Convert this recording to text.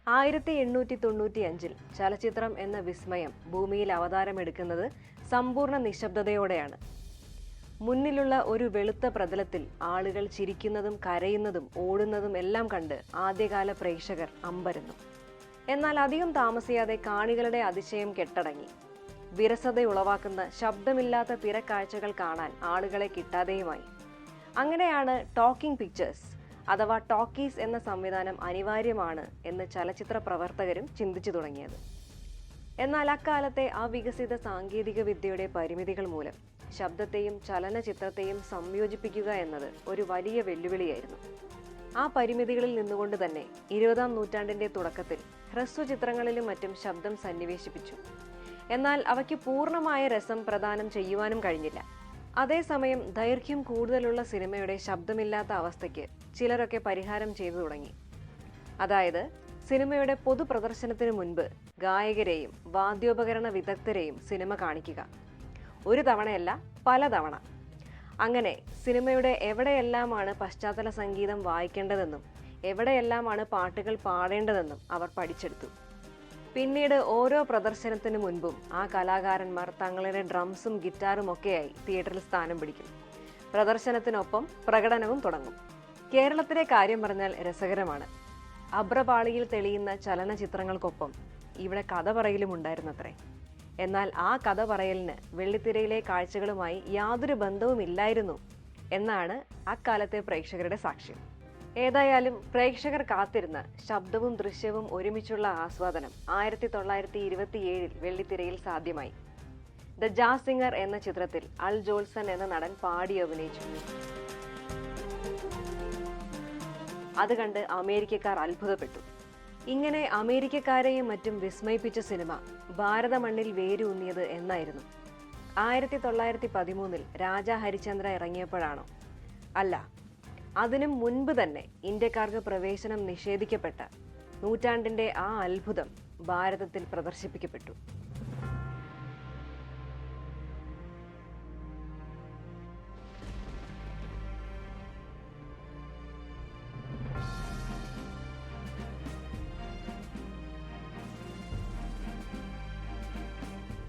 1895 ചലച്ചിത്രം എന്ന വിസ്മയം ഭൂമിയിൽ അവതാരമെടുക്കുന്നത് സമ്പൂർണ്ണ നിശബ്ദതയോടെയാണ്. മുന്നിലുള്ള ഒരു വെളുത്ത പ്രതലത്തിൽ ആളുകൾ ചിരിക്കുന്നതും കരയുന്നതും ഓടുന്നതും എല്ലാം കണ്ട് ആദ്യകാല പ്രേക്ഷകർ അമ്പരന്നു. എന്നാൽ അധികം താമസിയാതെ കാണികളുടെ അതിശയം കെട്ടടങ്ങി. വിരസതയുളവാക്കുന്ന ശബ്ദമില്ലാത്ത തിരക്കാഴ്ചകൾ കാണാൻ ആളുകളെ കിട്ടാതെയുമായി. അങ്ങനെയാണ് ടോക്കിംഗ് പിക്ചേഴ്സ് അഥവാ ടോക്കീസ് എന്ന സംവിധാനം അനിവാര്യമാണ് എന്ന് ചലച്ചിത്ര പ്രവർത്തകരും ചിന്തിച്ചു തുടങ്ങിയത്. എന്നാൽ അക്കാലത്തെ അവികസിത സാങ്കേതിക വിദ്യയുടെ പരിമിതികൾ മൂലം ശബ്ദത്തെയും ചലനചിത്രത്തെയും സംയോജിപ്പിക്കുക എന്നത് ഒരു വലിയ വെല്ലുവിളിയായിരുന്നു. ആ പരിമിതികളിൽ നിന്നുകൊണ്ട് തന്നെ 20-ാം നൂറ്റാണ്ടിന്റെ തുടക്കത്തിൽ ഹ്രസ്വചിത്രങ്ങളിലും മറ്റും ശബ്ദം സന്നിവേശിപ്പിച്ചു. എന്നാൽ അവയ്ക്ക് പൂർണ്ണമായ രസം പ്രദാനം ചെയ്യുവാനും കഴിഞ്ഞില്ല. അതേസമയം ദൈർഘ്യം കൂടുതലുള്ള സിനിമയുടെ ശബ്ദമില്ലാത്ത അവസ്ഥയ്ക്ക് ചിലരൊക്കെ പരിഹാരം ചെയ്തു തുടങ്ങി. അതായത് സിനിമയുടെ പൊതുപ്രദർശനത്തിന് മുൻപ് ഗായകരെയും വാദ്യോപകരണ വിദഗ്ധരെയും സിനിമ കാണിക്കുക. ഒരു തവണയല്ല, പലതവണ. അങ്ങനെ സിനിമയുടെ എവിടെയെല്ലാമാണ് പശ്ചാത്തല സംഗീതം വായിക്കേണ്ടതെന്നും എവിടെയെല്ലാമാണ് പാട്ടുകൾ പാടേണ്ടതെന്നും അവർ പഠിച്ചെടുത്തു. പിന്നീട് ഓരോ പ്രദർശനത്തിനു മുൻപും ആ കലാകാരന്മാർ തങ്ങളുടെ ഡ്രംസും ഗിറ്റാറും ഒക്കെയായി തിയേറ്ററിൽ സ്ഥാനം പിടിക്കും. പ്രദർശനത്തിനൊപ്പം പ്രകടനവും തുടങ്ങും. കേരളത്തിലെ കാര്യം പറഞ്ഞാൽ രസകരമാണ്. അഭ്രപാളിയിൽ തെളിയുന്ന ചലനചിത്രങ്ങൾക്കൊപ്പം ഇവിടെ കഥ പറയലും ഉണ്ടായിരുന്നത്രേ. എന്നാൽ ആ കഥ പറയലിന് വെള്ളിത്തിരയിലെ കാഴ്ചകളുമായി യാതൊരു ബന്ധവുമില്ലായിരുന്നു എന്നാണ് അക്കാലത്തെ പ്രേക്ഷകരുടെ സാക്ഷ്യം. ഏതായാലും പ്രേക്ഷകർ കാത്തിരുന്ന ശബ്ദവും ദൃശ്യവും ഒരുമിച്ചുള്ള ആസ്വാദനം 1927 വെള്ളിത്തിരയിൽ സാധ്യമായി. ദ ജാസ് സിംഗർ എന്ന ചിത്രത്തിൽ അൽ ജോൾസൺ എന്ന നടൻ പാടി അഭിനയിച്ചു. അത് കണ്ട് അമേരിക്കക്കാർ അത്ഭുതപ്പെട്ടു. ഇങ്ങനെ അമേരിക്കക്കാരെയും മറ്റും വിസ്മയിപ്പിച്ച സിനിമ ഭാരത മണ്ണിൽ വേരൂന്നിയത് എന്നായിരുന്നു? 1913 രാജാ ഹരിചന്ദ്ര ഇറങ്ങിയപ്പോഴാണോ? അല്ല, അതിനും മുൻപ് തന്നെ ഇന്ത്യക്കാർക്ക് പ്രവേശനം നിഷേധിക്കപ്പെട്ട നൂറ്റാണ്ടിന്റെ ആ അത്ഭുതം ഭാരതത്തിൽ പ്രദർശിപ്പിക്കപ്പെട്ടു.